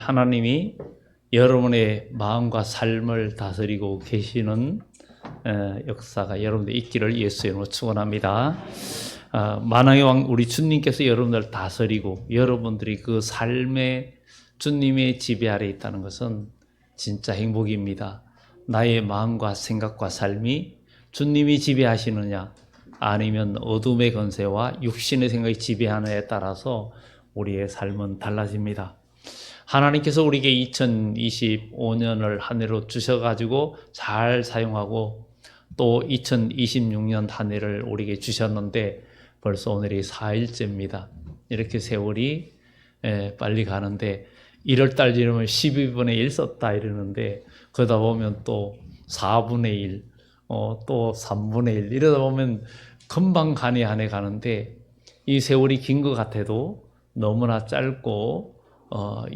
하나님이 여러분의 마음과 삶을 다스리고 계시는 역사가 여러분들 있기를 예수의 이름으로 축원합니다. 만왕의 왕 우리 주님께서 여러분들 다스리고 여러분들이 그 삶의 주님의 지배 아래 있다는 것은 진짜 행복입니다. 나의 마음과 생각과 삶이 주님이 지배하시느냐 아니면 어둠의 권세와 육신의 생각이 지배하느냐에 따라서 우리의 삶은 달라집니다. 하나님께서 우리에게 2025년을 한 해로 주셔가지고 잘 사용하고 또 2026년 한 해를 우리에게 주셨는데 벌써 오늘이 4일째입니다. 이렇게 세월이 빨리 가는데 1월달 지나면 12분의 1 썼다 이러는데 그러다 보면 또 4분의 1, 또 3분의 1 이러다 보면 금방 한 해 가는데 이 세월이 긴 것 같아도 너무나 짧고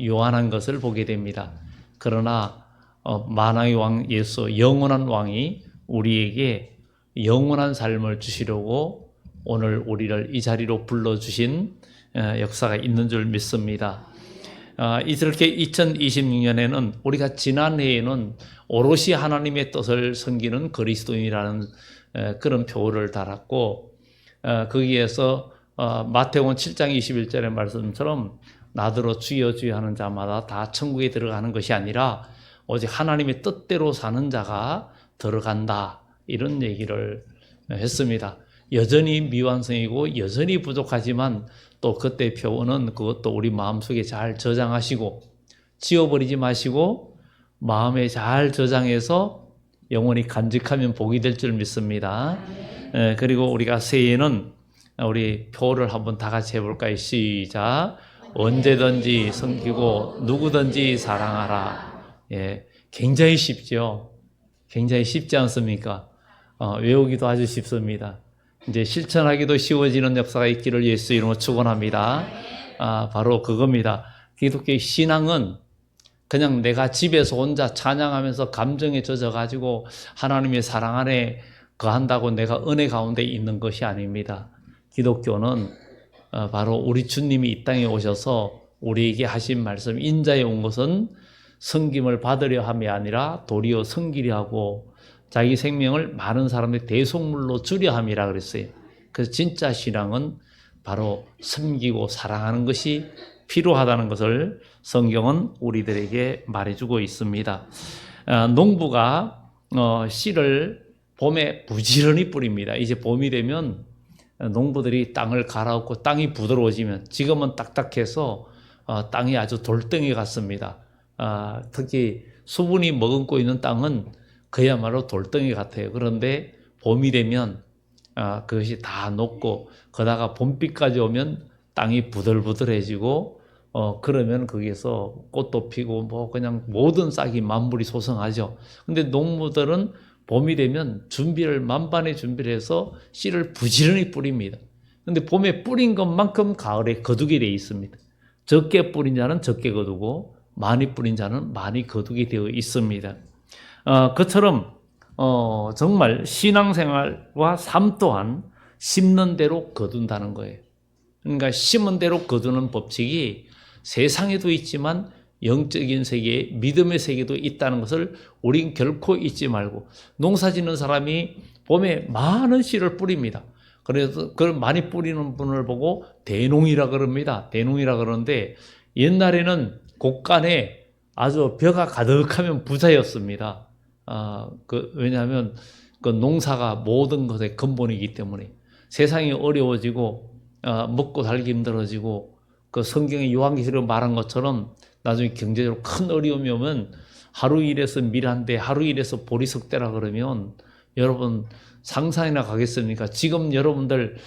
요한한 것을 보게 됩니다. 그러나 만왕의 왕 예수 영원한 왕이 우리에게 영원한 삶을 주시려고 오늘 우리를 이 자리로 불러주신 역사가 있는 줄 믿습니다. 이렇게 2026년에는 우리가 지난해에는 오롯이 하나님의 뜻을 섬기는 그리스도인이라는 그런 표를 달았고 거기에서 마태복음 7장 21절의 말씀처럼 나더러 주여 주여 하는 자마다 다 천국에 들어가는 것이 아니라 오직 하나님의 뜻대로 사는 자가 들어간다 이런 얘기를 했습니다. 여전히 미완성이고 여전히 부족하지만 또 그때 표현은 그것도 우리 마음속에 잘 저장하시고 지워버리지 마시고 마음에 잘 저장해서 영원히 간직하면 복이 될 줄 믿습니다. 그리고 우리가 새해에는 우리 표를 한번 다 같이 해볼까요? 시작. 언제든지 섬기고 누구든지 사랑하라. 굉장히 쉽죠. 굉장히 쉽지 않습니까? 외우기도 아주 쉽습니다. 이제 실천하기도 쉬워지는 역사가 있기를 예수 이름으로 축원합니다. 바로 그겁니다. 기독교의 신앙은 그냥 내가 집에서 혼자 찬양하면서 감정에 젖어가지고 하나님의 사랑 안에 거한다고 내가 은혜 가운데 있는 것이 아닙니다. 기독교는 바로 우리 주님이 이 땅에 오셔서 우리에게 하신 말씀 인자에 온 것은 섬김을 받으려 함이 아니라 도리어 섬기려 하고 자기 생명을 많은 사람의 대속물로 주려 함이라 그랬어요. 그래서 진짜 신앙은 바로 섬기고 사랑하는 것이 필요하다는 것을 성경은 우리들에게 말해주고 있습니다. 농부가 씨를 봄에 부지런히 뿌립니다. 이제 봄이 되면 농부들이 땅을 갈아엎고 땅이 부드러워지면 지금은 딱딱해서 땅이 아주 돌덩이 같습니다. 특히 수분이 머금고 있는 땅은 그야말로 돌덩이 같아요. 그런데 봄이 되면 그것이 다 녹고 그러다가 봄비까지 오면 땅이 부들부들해지고 그러면 거기서 꽃도 피고 뭐 그냥 모든 싹이 만물이 소성하죠. 근데 농부들은 봄이 되면 만반의 준비를 해서 씨를 부지런히 뿌립니다. 그런데 봄에 뿌린 것만큼 가을에 거두게 되어 있습니다. 적게 뿌린 자는 적게 거두고 많이 뿌린 자는 많이 거두게 되어 있습니다. 그처럼 정말 신앙생활과 삶 또한 심는 대로 거둔다는 거예요. 그러니까 심은 대로 거두는 법칙이 세상에도 있지만 영적인 세계, 믿음의 세계도 있다는 것을 우린 결코 잊지 말고 농사 짓는 사람이 봄에 많은 씨를 뿌립니다. 그래서 그걸 많이 뿌리는 분을 보고 대농이라 그럽니다. 대농이라 그러는데 옛날에는 곳간에 아주 벼가 가득하면 부자였습니다. 왜냐하면 그 농사가 모든 것의 근본이기 때문에 세상이 어려워지고 먹고 살기 힘들어지고 그 성경의 요한계시록 말한 것처럼 나중에 경제적으로 큰 어려움이 오면 하루 일해서 밀 한 대, 하루 일해서 보리석 대라 그러면 여러분 상상이나 가겠습니까? 지금 여러분들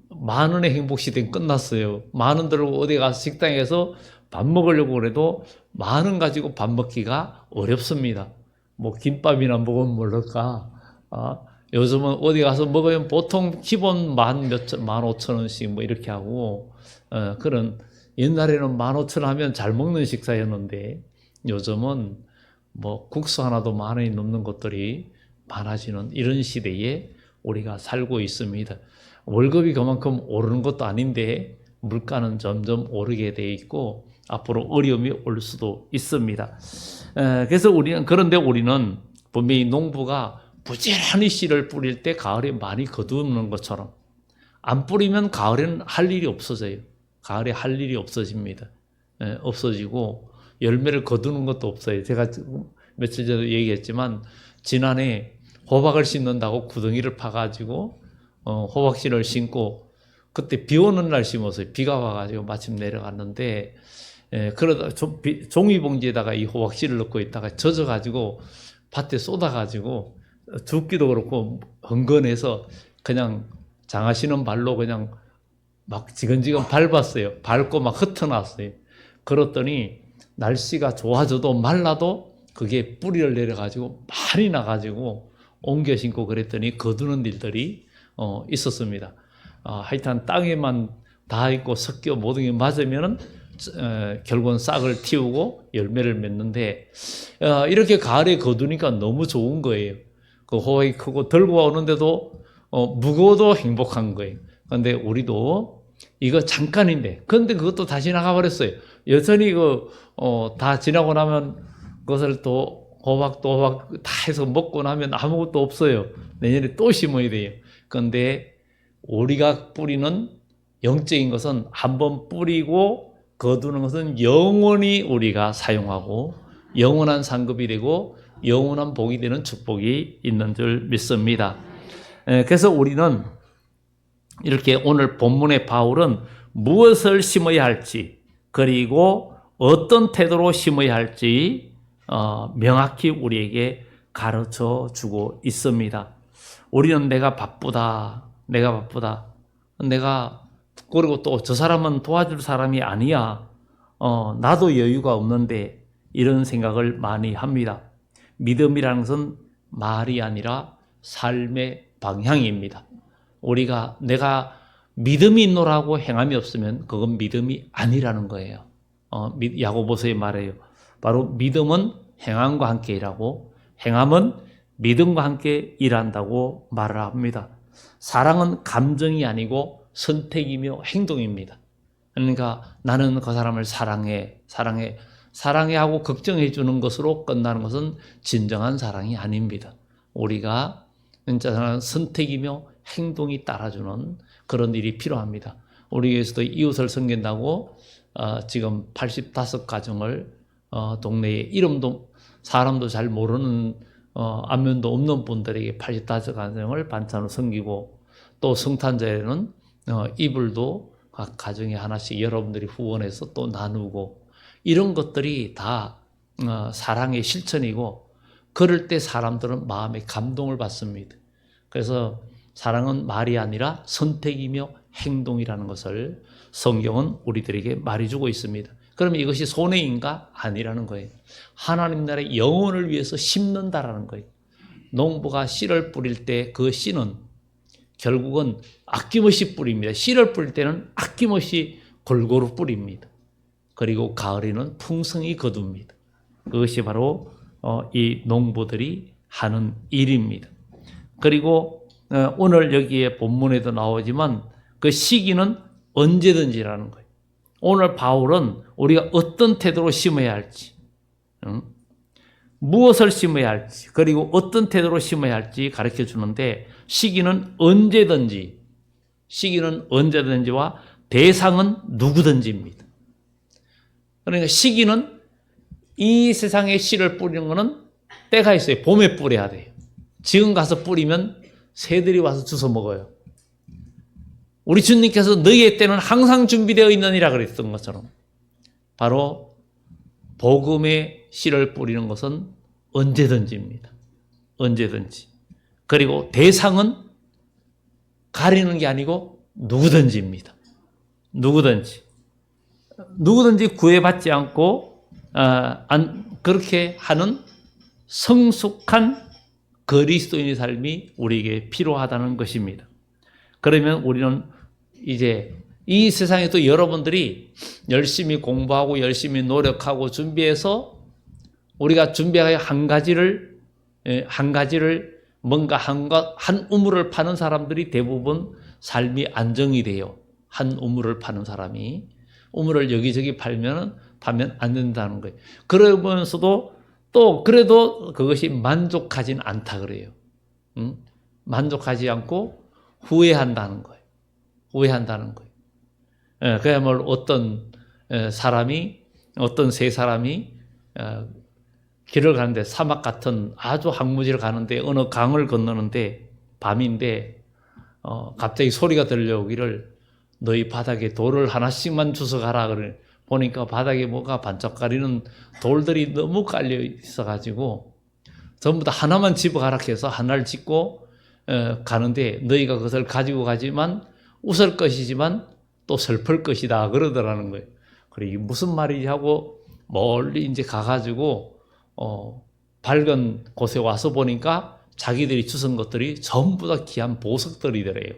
만 원의 행복 시대는 끝났어요. 만 원 들고 어디 가서 식당에 서 밥 먹으려고 그래도 만 원 가지고 밥 먹기가 어렵습니다. 뭐 김밥이나 먹으면 모를까? 요즘은 어디 가서 먹으면 보통 기본 15,000원씩 뭐 이렇게 하고 그런 옛날에는 15,000원 하면 잘 먹는 식사였는데 요즘은 뭐 국수 하나도 10,000원이 넘는 것들이 많아지는 이런 시대에 우리가 살고 있습니다. 월급이 그만큼 오르는 것도 아닌데 물가는 점점 오르게 돼 있고 앞으로 어려움이 올 수도 있습니다. 그래서 그런데 우리는 분명히 농부가 부지런히 씨를 뿌릴 때 가을에 많이 거두는 것처럼 안 뿌리면 가을에는 할 일이 없어져요. 가을에 할 일이 없어집니다. 없어지고 열매를 거두는 것도 없어요. 제가 며칠 전에 얘기했지만 지난해 호박을 심는다고 구덩이를 파가지고 호박씨를 심고 그때 비 오는 날 심었어요. 비가 와가지고 마침 내려갔는데 그러다 종이봉지에다가 이 호박씨를 넣고 있다가 젖어가지고 밭에 쏟아가지고 죽기도 그렇고 흥건해서 그냥 장하시는 발로 그냥 막 지근지근 밟았어요. 밟고 막 흩어놨어요. 그랬더니 날씨가 좋아져도 말라도 그게 뿌리를 내려가지고 많이 나가지고 옮겨 심고 그랬더니 거두는 일들이 있었습니다. 하여튼 땅에만 닿아 있고 섞여 모든 게 맞으면은 결국은 싹을 틔우고 열매를 맺는데 이렇게 가을에 거두니까 너무 좋은 거예요. 그 호박이 크고 들고 오는데도 무거워도 행복한 거예요. 그런데 우리도 이거 잠깐인데, 근데 그것도 다시 나가버렸어요. 여전히 다 지나고 나면 그것을 또 호박 다 해서 먹고 나면 아무것도 없어요. 내년에 또 심어야 돼요. 그런데 우리가 뿌리는 영적인 것은 한번 뿌리고 거두는 것은 영원히 우리가 사용하고 영원한 상급이 되고 영원한 복이 되는 축복이 있는 줄 믿습니다. 그래서 우리는 이렇게 오늘 본문의 바울은 무엇을 심어야 할지 그리고 어떤 태도로 심어야 할지 명확히 우리에게 가르쳐 주고 있습니다. 우리는 내가 바쁘다. 그리고 또 저 사람은 도와줄 사람이 아니야. 나도 여유가 없는데 이런 생각을 많이 합니다. 믿음이라는 것은 말이 아니라 삶의 방향입니다. 내가 믿음이 있노라고 행함이 없으면 그건 믿음이 아니라는 거예요. 야고보서에 말해요. 바로 믿음은 행함과 함께 일하고 행함은 믿음과 함께 일한다고 말을 합니다. 사랑은 감정이 아니고 선택이며 행동입니다. 그러니까 나는 그 사람을 사랑해 하고 걱정해 주는 것으로 끝나는 것은 진정한 사랑이 아닙니다. 우리가 진짜 선택이며 행동이 따라주는 그런 일이 필요합니다. 우리 교회에서도 이웃을 섬긴다고 지금 85가정을 동네에 이름도 사람도 잘 모르는 안면도 없는 분들에게 85가정을 반찬으로 섬기고 또 성탄절에는 이불도 각 가정에 하나씩 여러분들이 후원해서 또 나누고 이런 것들이 다 사랑의 실천이고 그럴 때 사람들은 마음에 감동을 받습니다. 그래서 사랑은 말이 아니라 선택이며 행동이라는 것을 성경은 우리들에게 말해주고 있습니다. 그러면 이것이 손해인가? 아니라는 거예요. 하나님 나라의 영혼을 위해서 심는다라는 거예요. 농부가 씨를 뿌릴 때 그 씨는 결국은 아낌없이 뿌립니다. 씨를 뿌릴 때는 아낌없이 골고루 뿌립니다. 그리고 가을에는 풍성히 거둡니다. 그것이 바로 이 농부들이 하는 일입니다. 그리고 오늘 여기에 본문에도 나오지만 그 시기는 언제든지라는 거예요. 오늘 바울은 우리가 어떤 태도로 심어야 할지, 무엇을 심어야 할지, 그리고 어떤 태도로 심어야 할지 가르쳐 주는데 시기는 언제든지와 대상은 누구든지입니다. 그러니까 시기는 이 세상에 씨를 뿌리는 것은 때가 있어요. 봄에 뿌려야 돼요. 지금 가서 뿌리면 새들이 와서 주워 먹어요. 우리 주님께서 너희의 때는 항상 준비되어 있느니라 그랬던 것처럼 바로 복음의 씨를 뿌리는 것은 언제든지입니다. 언제든지. 그리고 대상은 가리는 게 아니고 누구든지입니다. 누구든지 구애받지 않고 그렇게 하는 성숙한 그리스도인의 삶이 우리에게 필요하다는 것입니다. 그러면 우리는 이제 이 세상에 또 여러분들이 열심히 공부하고 열심히 노력하고 준비해서 우리가 준비하여 한 가지를 뭔가 한 우물을 파는 사람들이 대부분 삶이 안정이 돼요. 한 우물을 파는 사람이 우물을 여기저기 팔면 하면 안 된다는 거예요. 그러면서도 또 그래도 그것이 만족하진 않다 그래요. 만족하지 않고 후회한다는 거예요. 후회한다는 거예요. 그야말로 어떤 세 사람이 길을 가는데, 사막 같은 아주 황무지를 가는데 어느 강을 건너는데 밤인데 갑자기 소리가 들려오기를 너희 바닥에 돌을 하나씩만 주워 가라. 그래. 보니까 바닥에 뭐가 반짝거리는 돌들이 너무 깔려 있어가지고 전부 다 하나만 집어가라 해서 하나를 짚고 가는데, 너희가 그것을 가지고 가지만 웃을 것이지만 또 슬플 것이다 그러더라는 거예요. 그래, 이게 무슨 말이지 하고 멀리 이제 가가지고 밝은 곳에 와서 보니까 자기들이 주운 것들이 전부 다 귀한 보석들이더래요.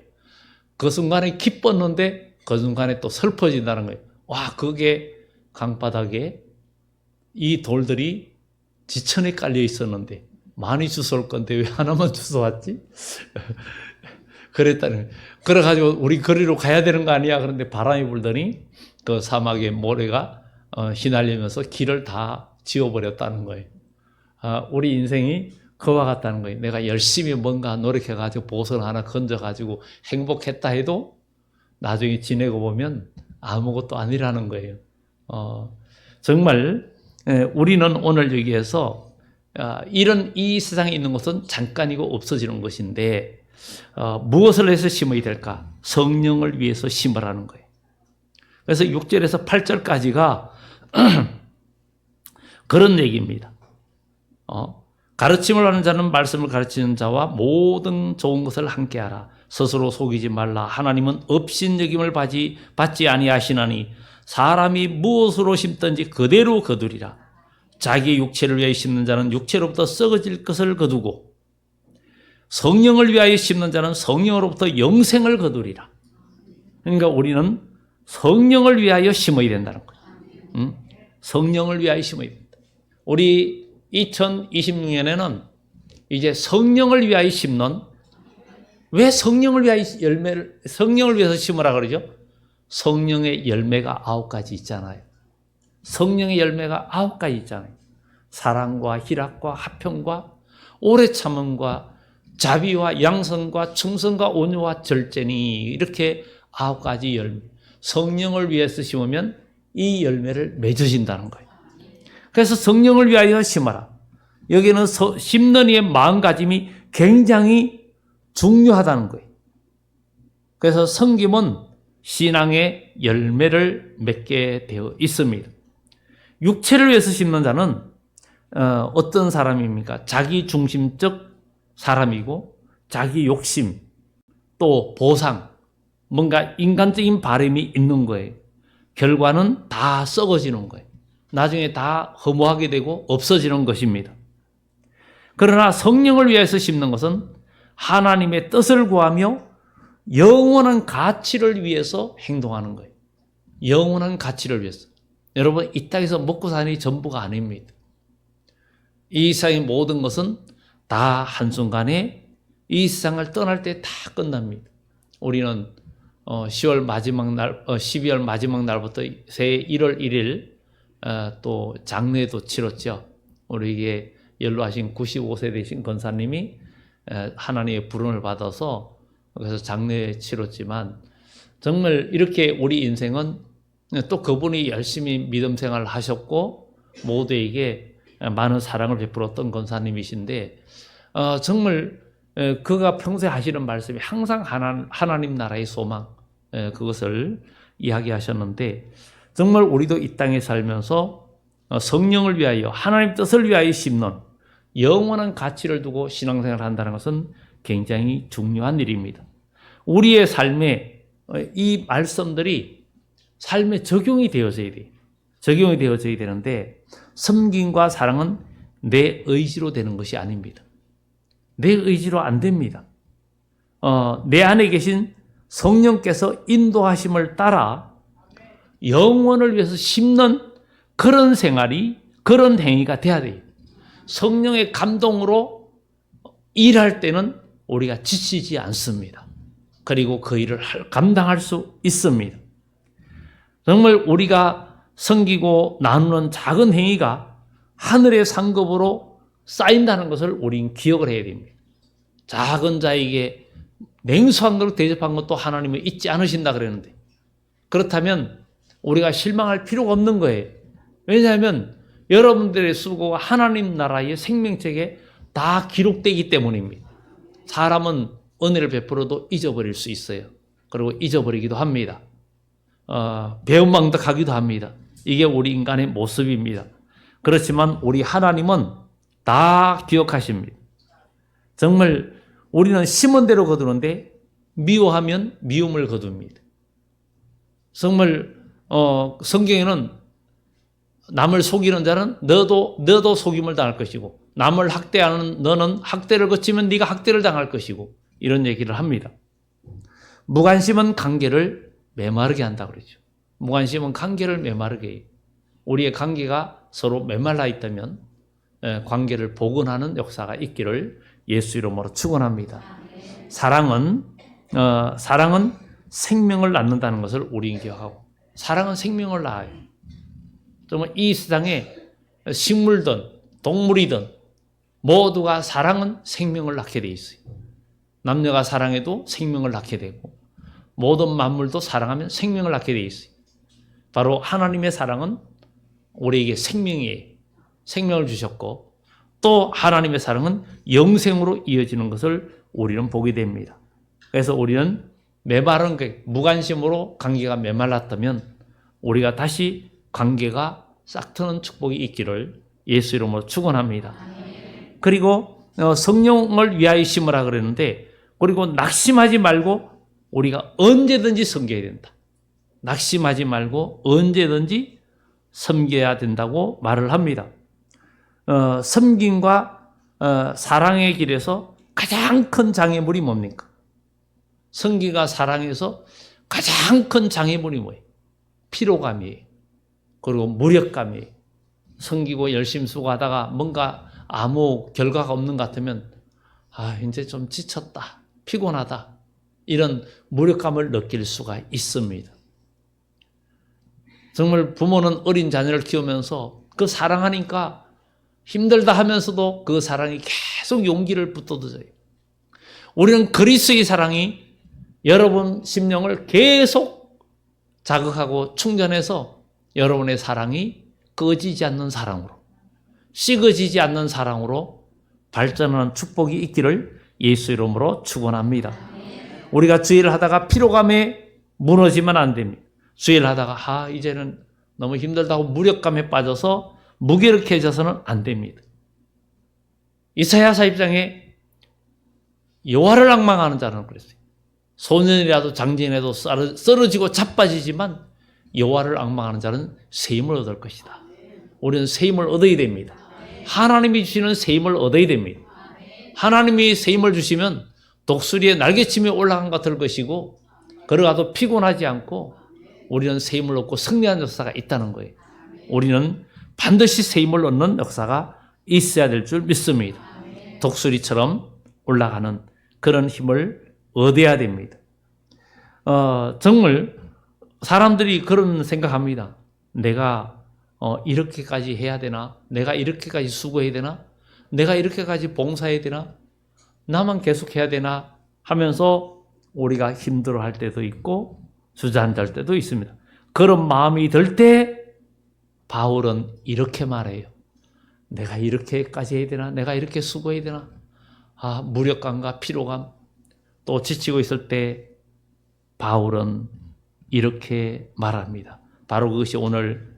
그 순간에 기뻤는데 그 순간에 또 슬퍼진다는 거예요. 와, 그게 강바닥에 이 돌들이 지천에 깔려 있었는데 많이 주워올 건데 왜 하나만 주워왔지? 그랬다는 거예요. 그래가지고 우리 거리로 가야 되는 거 아니야? 그런데 바람이 불더니 그 사막의 모래가 휘날리면서 길을 다 지워버렸다는 거예요. 우리 인생이 그와 같다는 거예요. 내가 열심히 뭔가 노력해가지고 보석을 하나 건져가지고 행복했다 해도 나중에 지내고 보면 아무것도 아니라는 거예요. 정말 우리는 오늘 여기에서 이 세상에 있는 것은 잠깐이고 없어지는 것인데 무엇을 해서 심어야 될까? 성령을 위해서 심으라는 거예요. 그래서 6절에서 8절까지가 그런 얘기입니다. 가르침을 하는 자는 말씀을 가르치는 자와 모든 좋은 것을 함께하라. 스스로 속이지 말라. 하나님은 업신여김을 받지 아니하시나니 사람이 무엇으로 심든지 그대로 거두리라. 자기의 육체를 위하여 심는 자는 육체로부터 썩어질 것을 거두고 성령을 위하여 심는 자는 성령으로부터 영생을 거두리라. 그러니까 우리는 성령을 위하여 심어야 된다는 거예요. 성령을 위하여 심어야 된다. 우리 2026년에는 이제 성령을 위하여 심는, 왜 성령을 위해서 심으라 그러죠? 성령의 열매가 9가지 있잖아요. 성령의 열매가 9가지 있잖아요. 사랑과 희락과 화평과 오래 참음과 자비와 양선과 충성과 온유와 절제니, 이렇게 9가지 열매. 성령을 위해서 심으면 이 열매를 맺어진다는 거예요. 그래서 성령을 위하여 심어라. 여기는 심는 이의 마음가짐이 굉장히 중요하다는 거예요. 그래서 섬김은 신앙의 열매를 맺게 되어 있습니다. 육체를 위해서 심는 자는 어떤 사람입니까? 자기 중심적 사람이고 자기 욕심, 또 보상, 뭔가 인간적인 바람이 있는 거예요. 결과는 다 썩어지는 거예요. 나중에 다 허무하게 되고 없어지는 것입니다. 그러나 성령을 위해서 심는 것은 하나님의 뜻을 구하며 영원한 가치를 위해서 행동하는 거예요. 영원한 가치를 위해서. 여러분, 이 땅에서 먹고 사는 게 전부가 아닙니다. 이 세상의 모든 것은 다 한순간에 이 세상을 떠날 때 다 끝납니다. 우리는 12월 마지막 날부터 새해 1월 1일 또 장례도 치렀죠. 우리에게 연로하신 95세 되신 권사님이 하나님의 부름을 받아서 그래서 장례 치렀지만, 정말 이렇게 우리 인생은 또 그분이 열심히 믿음 생활을 하셨고 모두에게 많은 사랑을 베풀었던 권사님이신데, 정말 그가 평소에 하시는 말씀이 항상 하나님 나라의 소망, 그것을 이야기하셨는데, 정말 우리도 이 땅에 살면서 성령을 위하여, 하나님 뜻을 위하여 심는 영원한 가치를 두고 신앙생활을 한다는 것은 굉장히 중요한 일입니다. 우리의 삶에 이 말씀들이 삶에 적용이 되어져야 돼요. 적용이 되어져야 되는데, 섬김과 사랑은 내 의지로 되는 것이 아닙니다. 내 의지로 안 됩니다. 내 안에 계신 성령께서 인도하심을 따라 영원을 위해서 심는 그런 생활이, 그런 행위가 돼야 돼요. 성령의 감동으로 일할 때는 우리가 지치지 않습니다. 그리고 그 일을 감당할 수 있습니다. 정말 우리가 섬기고 나누는 작은 행위가 하늘의 상급으로 쌓인다는 것을 우리는 기억을 해야 됩니다. 작은 자에게 냉수한 그릇 대접한 것도 하나님은 잊지 않으신다 그랬는데, 그렇다면 우리가 실망할 필요가 없는 거예요. 왜냐하면 여러분들의 수고가 하나님 나라의 생명책에 다 기록되기 때문입니다. 사람은 은혜를 베풀어도 잊어버릴 수 있어요. 그리고 잊어버리기도 합니다. 배은망덕하기도 합니다. 이게 우리 인간의 모습입니다. 그렇지만 우리 하나님은 다 기억하십니다. 정말 우리는 심은 대로 거두는데 미워하면 미움을 거둡니다. 정말 성경에는 남을 속이는 자는 너도 속임을 당할 것이고, 남을 학대하는 너는 학대를 거치면 네가 학대를 당할 것이고, 이런 얘기를 합니다. 무관심은 관계를 메마르게 한다 그러죠. 무관심은 관계를 메마르게 해요. 우리의 관계가 서로 메말라 있다면 관계를 복원하는 역사가 있기를 예수 이름으로 축원합니다. 사랑은 생명을 낳는다는 것을 우리는 기억하고, 사랑은 생명을 낳아요. 정말 이 세상에 식물든 동물이든 모두가 사랑은 생명을 낳게 돼 있어요. 남녀가 사랑해도 생명을 낳게 되고, 모든 만물도 사랑하면 생명을 낳게 돼 있어요. 바로 하나님의 사랑은 우리에게 생명이에요. 생명을 주셨고, 또 하나님의 사랑은 영생으로 이어지는 것을 우리는 보게 됩니다. 그래서 우리는 메마른 무관심으로 관계가 메말랐다면 우리가 다시 관계가 싹트는 축복이 있기를 예수 이름으로 축원합니다. 그리고 성령을 위하여 심으라 그랬는데, 그리고 낙심하지 말고 우리가 언제든지 섬겨야 된다. 낙심하지 말고 언제든지 섬겨야 된다고 말을 합니다. 섬김과 사랑의 길에서 가장 큰 장애물이 뭡니까? 섬기가 사랑에서 가장 큰 장애물이 뭐예요? 피로감이에요. 그리고 무력감이에요. 섬기고 열심히 수고하다가 뭔가 아무 결과가 없는 것 같으면 이제 좀 지쳤다, 피곤하다, 이런 무력감을 느낄 수가 있습니다. 정말 부모는 어린 자녀를 키우면서 그 사랑하니까 힘들다 하면서도 그 사랑이 계속 용기를 붙돋아줘요. 우리는 그리스도의 사랑이 여러분 심령을 계속 자극하고 충전해서 여러분의 사랑이 꺼지지 않는 사랑으로, 식어지지 않는 사랑으로 발전하는 축복이 있기를 예수 이름으로 축원합니다. 우리가 주일을 하다가 피로감에 무너지면 안 됩니다. 주일을 하다가 이제는 너무 힘들다고 무력감에 빠져서 무기력해져서는 안 됩니다. 이사야서 1장에 여호와를 앙망하는 자는 그랬어요. 소년이라도 장진해도 쓰러지고 자빠지지만 여호와를 앙망하는 자는 새 힘을 얻을 것이다. 우리는 새 힘을 얻어야 됩니다. 하나님이 주시는 새 힘을 얻어야 됩니다. 하나님이 새 힘을 주시면 독수리의 날개침에 올라간 것 같을 것이고, 걸어가도 피곤하지 않고 우리는 새 힘을 얻고 승리하는 역사가 있다는 거예요. 우리는 반드시 새 힘을 얻는 역사가 있어야 될 줄 믿습니다. 독수리처럼 올라가는 그런 힘을 얻어야 됩니다. 정말 사람들이 그런 생각합니다. 내가 이렇게까지 해야 되나? 내가 이렇게까지 수고해야 되나? 내가 이렇게까지 봉사해야 되나? 나만 계속 해야 되나? 하면서 우리가 힘들어할 때도 있고 주저앉을 때도 있습니다. 그런 마음이 들 때 바울은 이렇게 말해요. 내가 이렇게까지 해야 되나? 내가 이렇게 수고해야 되나? 무력감과 피로감, 또 지치고 있을 때 바울은 이렇게 말합니다. 바로 그것이 오늘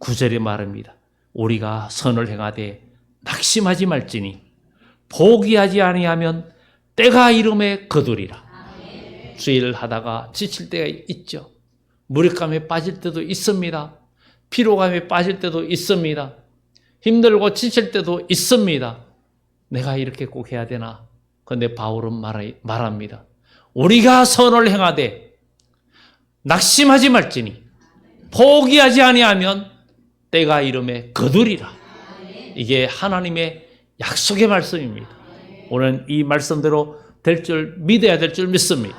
9절의 말입니다. 우리가 선을 행하되 낙심하지 말지니 포기하지 아니하면 때가 이름에 거두리라. 주일을 하다가 지칠 때가 있죠. 무력감에 빠질 때도 있습니다. 피로감에 빠질 때도 있습니다. 힘들고 지칠 때도 있습니다. 내가 이렇게 꼭 해야 되나? 그런데 바울은 말합니다. 우리가 선을 행하되 낙심하지 말지니 포기하지 아니하면 때가 이름에 거두리라. 이게 하나님의 약속의 말씀입니다. 오늘 이 말씀대로 될 줄 믿어야 될 줄 믿습니다.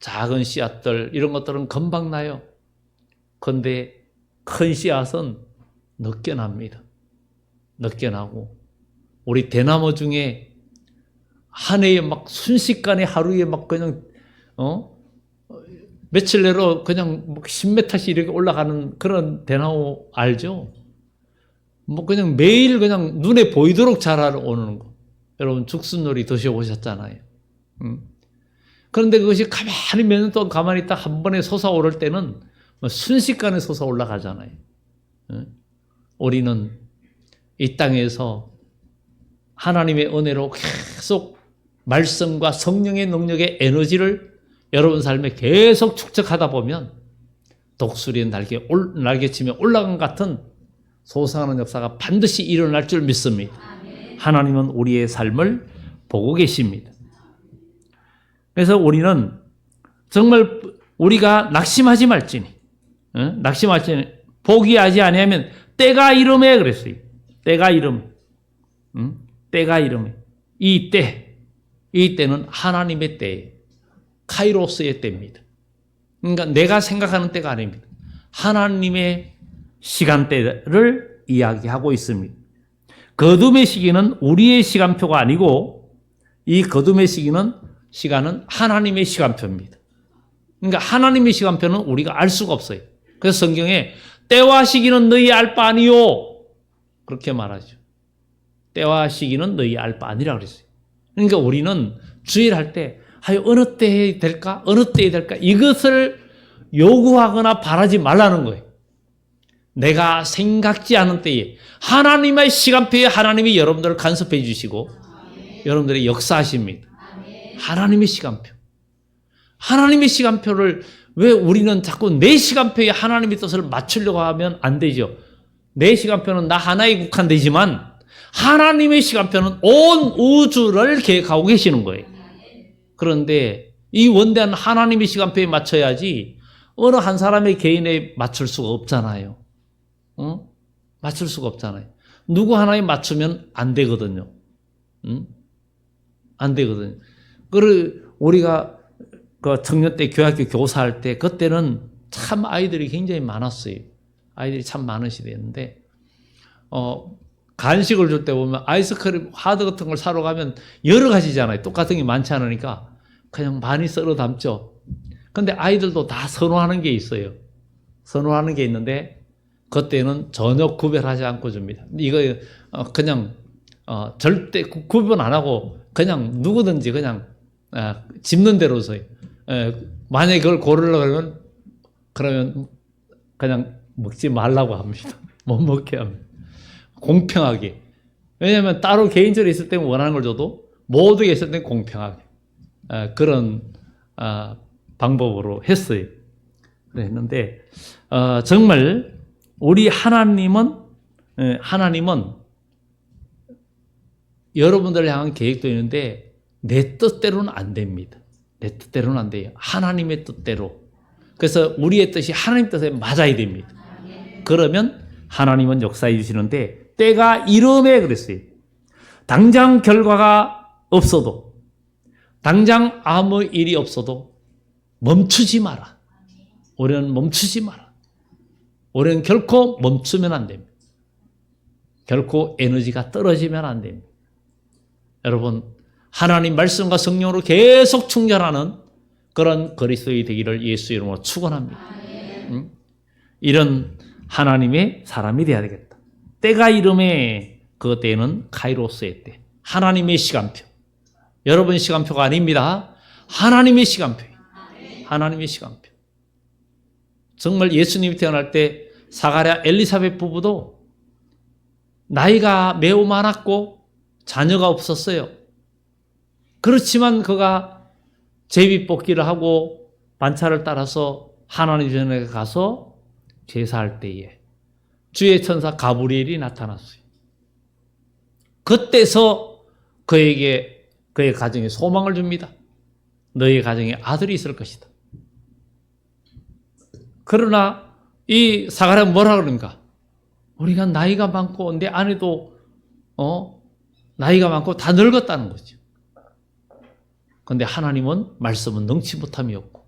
작은 씨앗들 이런 것들은 금방 나요. 그런데 큰 씨앗은 늦게 납니다. 늦게 나고 우리 대나무 중에 한 해에 막 순식간에 하루에 막 그냥 며칠 내로 그냥 뭐 10m씩 이렇게 올라가는 그런 대나무 알죠? 뭐 그냥 매일 그냥 눈에 보이도록 자라오는 거. 여러분 죽순놀이 드셔보셨잖아요. 그런데 그것이 가만히 몇 년 동안 가만히 있다 한 번에 솟아오를 때는 순식간에 솟아 올라가잖아요. 우리는 이 땅에서 하나님의 은혜로 계속 말씀과 성령의 능력의 에너지를 여러분 삶에 계속 축적하다 보면 독수리의 날개치며 올라간 같은 소상하는 역사가 반드시 일어날 줄 믿습니다. 하나님은 우리의 삶을 보고 계십니다. 그래서 우리는 정말 우리가 낙심하지 말지니, 포기하지 아니하면 때가 이름에 그랬어요. 때가 이름, 때가 이름에 이 때는 하나님의 때예요. 카이로스의 때입니다. 그러니까 내가 생각하는 때가 아닙니다. 하나님의 시간대를 이야기하고 있습니다. 거둠의 시기는 우리의 시간표가 아니고 이 거둠의 시간은 하나님의 시간표입니다. 그러니까 하나님의 시간표는 우리가 알 수가 없어요. 그래서 성경에 때와 시기는 너희 알 바 아니요 그렇게 말하죠. 때와 시기는 너희 알 바 아니라 그랬어요. 그러니까 우리는 주일할 때 어느 때에 될까? 어느 때에 될까? 이것을 요구하거나 바라지 말라는 거예요. 내가 생각지 않은 때에 하나님의 시간표에 하나님이 여러분들을 간섭해 주시고 여러분들의 역사하십니다. 하나님의 시간표. 하나님의 시간표를 왜 우리는 자꾸 내 시간표에 하나님의 뜻을 맞추려고 하면 안 되죠. 내 시간표는 나 하나에 국한되지만 하나님의 시간표는 온 우주를 계획하고 계시는 거예요. 그런데 이 원대한 하나님의 시간표에 맞춰야지 어느 한 사람의 개인에 맞출 수가 없잖아요. 맞출 수가 없잖아요. 누구 하나에 맞추면 안 되거든요. 안 되거든요. 우리가 그 청년 때 교학교 교사할 때 그때는 참 아이들이 굉장히 많았어요. 아이들이 참 많은 시대였는데 간식을 줄 때 보면 아이스크림, 하드 같은 걸 사러 가면 여러 가지잖아요. 똑같은 게 많지 않으니까 그냥 많이 썰어 담죠. 근데 아이들도 다 선호하는 게 있어요. 선호하는 게 있는데 그때는 전혀 구별하지 않고 줍니다. 이거 그냥 절대 구분 안 하고 그냥 누구든지 그냥 집는 대로서 만약에 그걸 고르려고 그러면 그냥 먹지 말라고 합니다. 못 먹게 합니다. 공평하게. 왜냐하면 따로 개인적으로 있을 때는 원하는 걸 줘도 모두가 있을 때는 공평하게. 그런 방법으로 했어요. 그랬는데 정말 우리 하나님은 여러분들을 향한 계획도 있는데 내 뜻대로는 안 됩니다. 내 뜻대로는 안 돼요. 하나님의 뜻대로. 그래서 우리의 뜻이 하나님 뜻에 맞아야 됩니다. 그러면 하나님은 역사해 주시는데 때가 이름에 그랬어요. 당장 결과가 없어도 당장 아무 일이 없어도 멈추지 마라. 우리는 멈추지 마라. 우리는 결코 멈추면 안 됩니다. 결코 에너지가 떨어지면 안 됩니다. 여러분 하나님 말씀과 성령으로 계속 충전하는 그런 그리스도의 되기를 예수 이름으로 축원합니다. 이런 하나님의 사람이 되어야 되겠다. 때가 이름에 그 때는 카이로스의 때. 하나님의 시간표. 여러분의 시간표가 아닙니다. 하나님의 시간표예요. 하나님의 시간표. 정말 예수님이 태어날 때 사가랴 엘리사벳 부부도 나이가 매우 많았고 자녀가 없었어요. 그렇지만 그가 제비뽑기를 하고 반차를 따라서 하나님 전에 가서 제사할 때에 주의 천사 가브리엘이 나타났어요. 그때서 그에게 그의 가정에 소망을 줍니다. 너의 가정에 아들이 있을 것이다. 그러나 이 사가랴가 뭐라 그런가? 우리가 나이가 많고 내 아내도 나이가 많고 다 늙었다는 거죠. 그런데 하나님은 말씀은 능치 못함이 없고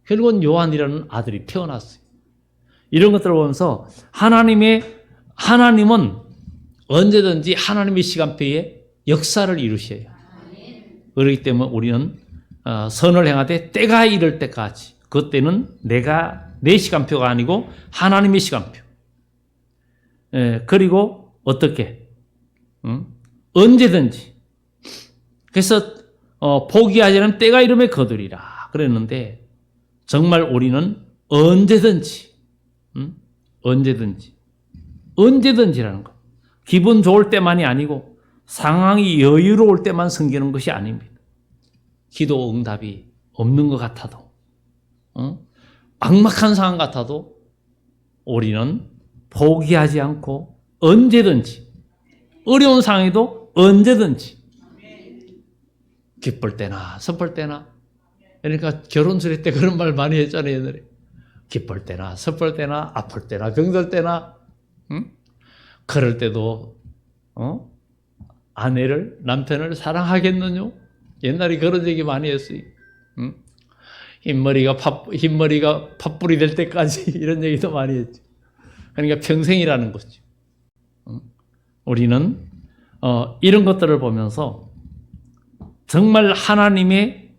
결국은 요한이라는 아들이 태어났어요. 이런 것들을 보면서 하나님은 언제든지 하나님의 시간표에 역사를 이루셔요. 그렇기 때문에 우리는 선을 행하되 때가 이를 때까지, 그때는 내 시간표가 아니고 하나님의 시간표. 그리고 어떻게? 언제든지. 그래서 포기하지 않으면 때가 이름에 거두리라 그랬는데, 정말 우리는 언제든지라는 거. 기분 좋을 때만이 아니고 상황이 여유로울 때만 섬기는 것이 아닙니다. 기도 응답이 없는 것 같아도, 막막한 상황 같아도 우리는 포기하지 않고 언제든지, 어려운 상황에도 언제든지, 기쁠 때나 슬플 때나, 그러니까 결혼수리 때 그런 말 많이 했잖아요, 옛날에. 기쁠 때나 슬플 때나 아플 때나 병들 때나, 그럴 때도 남편을 사랑하겠느냐? 옛날에 그런 얘기 많이 했어요. 흰머리가 팥불이 될 때까지 이런 얘기도 많이 했죠. 그러니까 평생이라는 거죠. 우리는 이런 것들을 보면서 정말 하나님의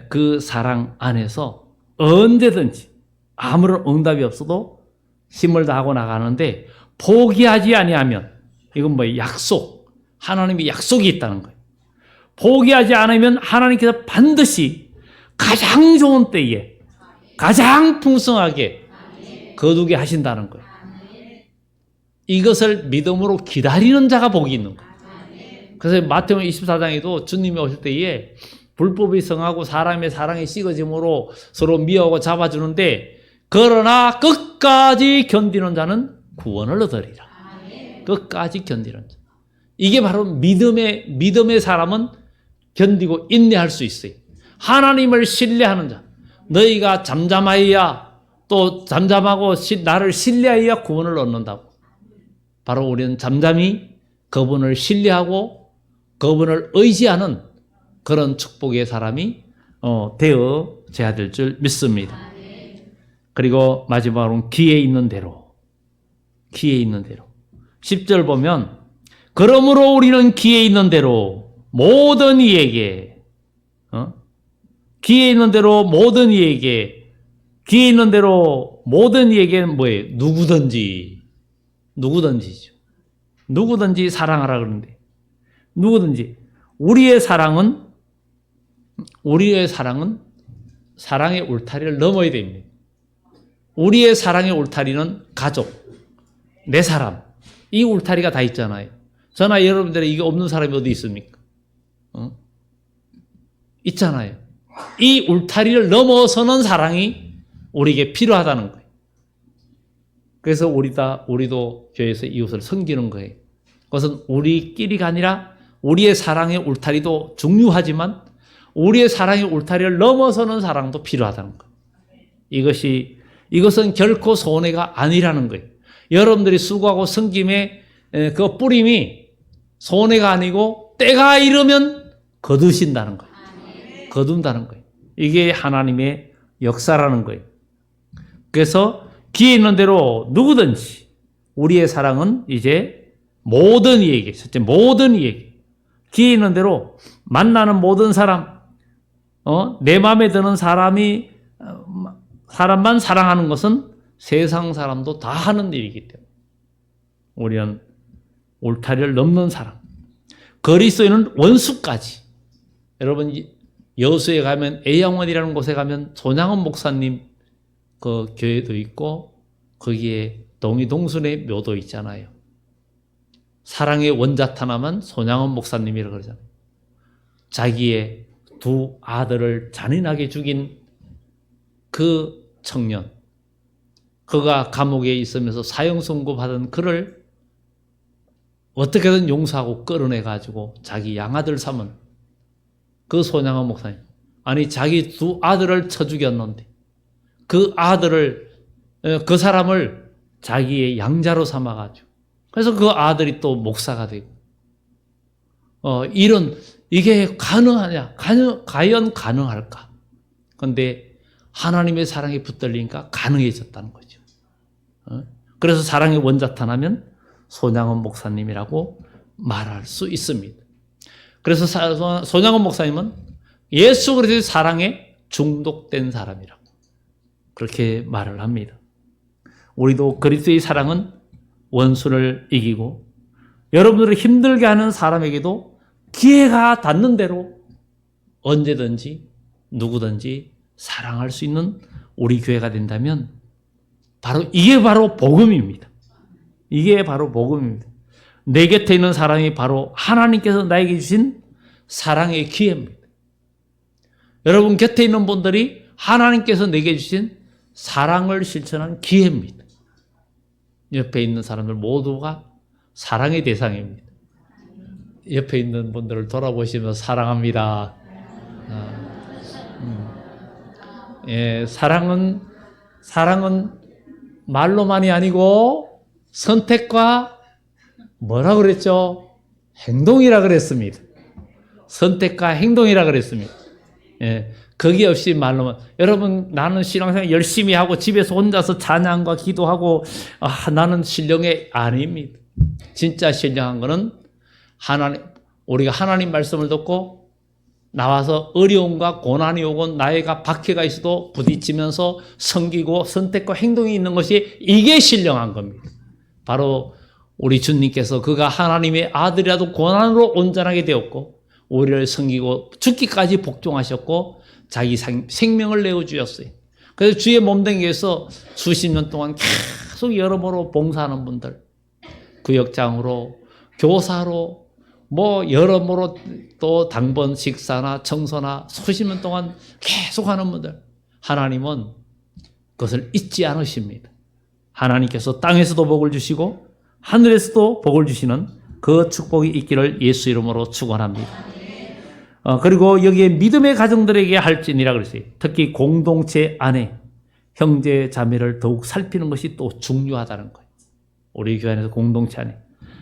그 사랑 안에서 언제든지 아무런 응답이 없어도 힘을 다하고 나가는데, 포기하지 아니하면, 이건 약속, 하나님의 약속이 있다는 거예요. 포기하지 않으면 하나님께서 반드시 가장 좋은 때에 가장 풍성하게 거두게 하신다는 거예요. 이것을 믿음으로 기다리는 자가 복이 있는 거예요. 그래서 마태복음 24장에도 주님이 오실 때에 불법이 성하고 사람의 사랑이 식어짐으로 서로 미워하고 잡아주는데, 그러나 끝까지 견디는 자는 구원을 얻으리라. 끝까지 견디는 자. 이게 바로 믿음의 사람은 견디고 인내할 수 있어요. 하나님을 신뢰하는 자. 너희가 잠잠하여야, 또 잠잠하고 나를 신뢰하여야 구원을 얻는다고. 바로 우리는 잠잠히 그분을 신뢰하고 그분을 의지하는 그런 축복의 사람이 되어져야 될 줄 믿습니다. 그리고 마지막으로는 기회 있는 대로. 10절 보면, 그러므로 우리는 기회 있는 대로 모든 이에게, 기회 있는 대로 모든 이에게, 기회 있는 대로 모든 이에게는 뭐예요? 누구든지죠. 누구든지 사랑하라 그러는데, 누구든지. 우리의 사랑은 사랑의 울타리를 넘어야 됩니다. 우리의 사랑의 울타리는 가족, 내 사람, 이 울타리가 다 있잖아요. 저나 여러분들의 이게 없는 사람이 어디 있습니까? 있잖아요. 이 울타리를 넘어서는 사랑이 우리에게 필요하다는 거예요. 그래서 우리도 교회에서 이웃을 섬기는 거예요. 그것은 우리끼리가 아니라 우리의 사랑의 울타리도 중요하지만 우리의 사랑의 울타리를 넘어서는 사랑도 필요하다는 거예요. 이것은 결코 손해가 아니라는 거예요. 여러분들이 수고하고 섬김의 그 뿌림이 손해가 아니고 때가 이르면 거두신다는 거예요. 거둔다는 거예요. 이게 하나님의 역사라는 거예요. 그래서 기회 있는 대로 누구든지 우리의 사랑은 이제 모든 이에게, 첫째 모든 이에게 기회 있는 대로 만나는 모든 사람, 내 마음에 드는 사람만 사랑하는 것은 세상 사람도 다 하는 일이기 때문에 우리는 울타리를 넘는 사람, 그리스도인은 원수까지. 여러분 여수에 가면 애양원이라는 곳에 가면 손양원 목사님 그 교회도 있고 거기에 동이동순의 묘도 있잖아요. 사랑의 원자탄하면 손양원 목사님이라고 그러잖아요. 자기의 두 아들을 잔인하게 죽인 그 청년, 그가 감옥에 있으면서 사형 선고 받은 그를 어떻게든 용서하고 끌어내가지고 자기 양아들 삼은 그 손양원 목사님. 아니 자기 두 아들을 쳐 죽였는데 그 사람을 자기의 양자로 삼아가지고 그래서 그 아들이 또 목사가 되고 이게 가능하냐? 과연 가능할까? 그런데 하나님의 사랑이 붙들리니까 가능해졌다는 거죠. 그래서 사랑의 원자탄하면 손양원 목사님이라고 말할 수 있습니다. 그래서 손양원 목사님은 예수 그리스도의 사랑에 중독된 사람이라고 그렇게 말을 합니다. 우리도 그리스도의 사랑은 원수를 이기고 여러분들을 힘들게 하는 사람에게도 기회가 닿는 대로 언제든지 누구든지 사랑할 수 있는 우리 교회가 된다면 이게 바로 복음입니다. 이게 바로 복음입니다. 내 곁에 있는 사람이 바로 하나님께서 나에게 주신 사랑의 기회입니다. 여러분 곁에 있는 분들이 하나님께서 내게 주신 사랑을 실천한 기회입니다. 옆에 있는 사람들 모두가 사랑의 대상입니다. 옆에 있는 분들을 돌아보시면서 사랑합니다. 사랑은 말로만이 아니고 선택과 뭐라 그랬죠? 행동이라 그랬습니다. 선택과 행동이라 그랬습니다. 거기 없이 말로만. 여러분 나는 신앙생활 열심히 하고 집에서 혼자서 찬양과 기도하고 나는 신령해. 아닙니다. 진짜 신령한 거는 우리가 하나님 말씀을 듣고 나와서 어려움과 고난이 오고 나이가 박해가 있어도 부딪히면서 섬기고 선택과 행동이 있는 것이 이게 신령한 겁니다. 바로 우리 주님께서 그가 하나님의 아들이라도 고난으로 온전하게 되었고 우리를 섬기고 죽기까지 복종하셨고 자기 생명을 내어주셨어요. 그래서 주의 몸된 교회에서 수십 년 동안 계속 여러모로 봉사하는 분들, 구역장으로, 교사로, 여러모로 또 당번 식사나 청소나 수십 년 동안 계속 하는 분들, 하나님은 그것을 잊지 않으십니다. 하나님께서 땅에서도 복을 주시고 하늘에서도 복을 주시는 그 축복이 있기를 예수 이름으로 축원합니다. 그리고 여기에 믿음의 가정들에게 할지니라 그랬어요. 특히 공동체 안에 형제 자매를 더욱 살피는 것이 또 중요하다는 거예요. 우리 교회 안에서 공동체 안에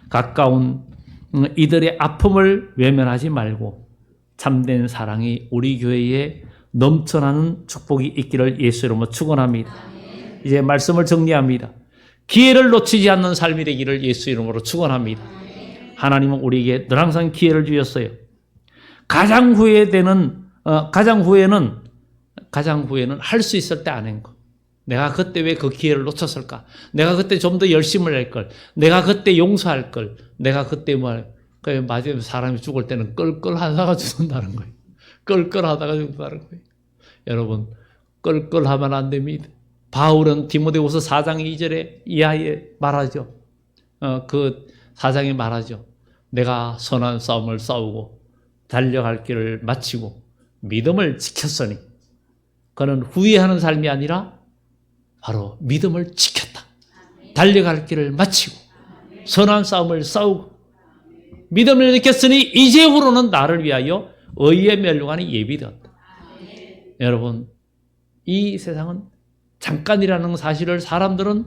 가까운 이들의 아픔을 외면하지 말고 참된 사랑이 우리 교회에 넘쳐나는 축복이 있기를 예수 이름으로 축원합니다. 이제 말씀을 정리합니다. 기회를 놓치지 않는 삶이 되기를 예수 이름으로 축원합니다. 하나님은 우리에게 늘 항상 기회를 주셨어요. 가장 후회는 할 수 있을 때 안 한 거. 내가 그때 왜 그 기회를 놓쳤을까? 내가 그때 좀 더 열심히 할 걸. 내가 그때 용서할 걸. 내가 그때 마지막에 사람이 죽을 때는 끌끌하다가 죽는다는 거예요. 끌끌하다가 죽는다는 거예요. 여러분, 끌끌하면 안 됩니다. 바울은 디모데후서 4장 2절에 이하에 말하죠. 그 4장에 말하죠. 내가 선한 싸움을 싸우고 달려갈 길을 마치고 믿음을 지켰으니 그는 후회하는 삶이 아니라 바로 믿음을 지켰다. 달려갈 길을 마치고 선한 싸움을 싸우고 믿음을 지켰으니 이제후로는 나를 위하여 의의 멸류관이 예비되었다. 여러분, 이 세상은 잠깐이라는 사실을 사람들은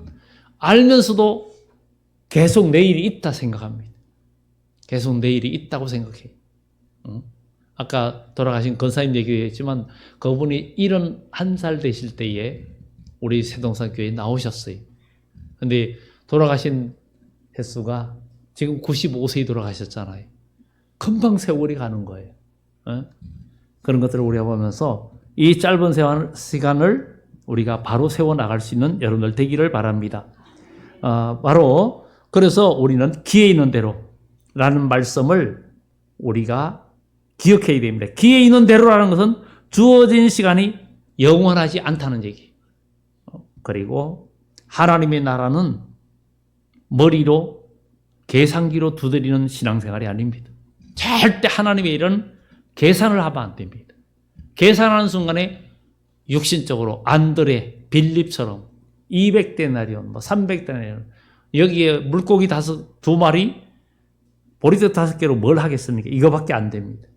알면서도 계속 내일이 있다 생각합니다. 계속 내일이 있다고 생각해요. 아까 돌아가신 권사님 얘기했지만 그분이 71살 되실 때에 우리 세동산 교회에 나오셨어요. 근데 돌아가신 횟수가 지금 95세에 돌아가셨잖아요. 금방 세월이 가는 거예요. 그런 것들을 우리가 보면서 이 짧은 시간을 우리가 바로 세워나갈 수 있는 여러분들 되기를 바랍니다. 바로 그래서 우리는 기회 있는 대로 라는 말씀을 우리가 기억해야 됩니다. 기회 있는 대로라는 것은 주어진 시간이 영원하지 않다는 얘기예요. 그리고 하나님의 나라는 머리로 계산기로 두드리는 신앙생활이 아닙니다. 절대 하나님의 일은 계산을 하면 안 됩니다. 계산하는 순간에 육신적으로 안드레, 빌립처럼 200데나리온, 300데나리온 여기에 물고기 2마리, 보리떡 5개로 뭘 하겠습니까? 이거밖에 안 됩니다.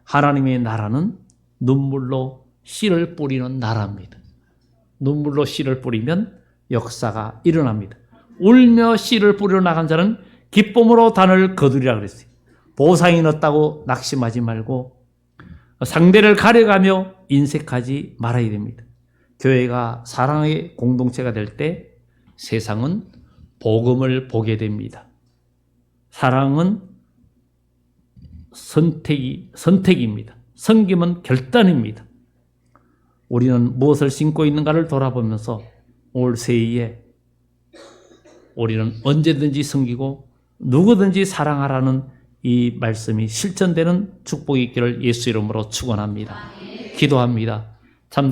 하나님의 나라는 눈물로 씨를 뿌리는 나라입니다. 눈물로 씨를 뿌리면 역사가 일어납니다. 울며 씨를 뿌리러 나간 자는 기쁨으로 단을 거두리라 그랬어요. 보상이 넣었다고 낙심하지 말고 상대를 가려가며 인색하지 말아야 됩니다. 교회가 사랑의 공동체가 될 때 세상은 복음을 보게 됩니다. 사랑은 선택입니다. 섬김은 결단입니다. 우리는 무엇을 신고 있는가를 돌아보면서 올 새해에 우리는 언제든지 섬기고 누구든지 사랑하라는 이 말씀이 실천되는 축복이 있기를 예수 이름으로 축원합니다. 기도합니다. 참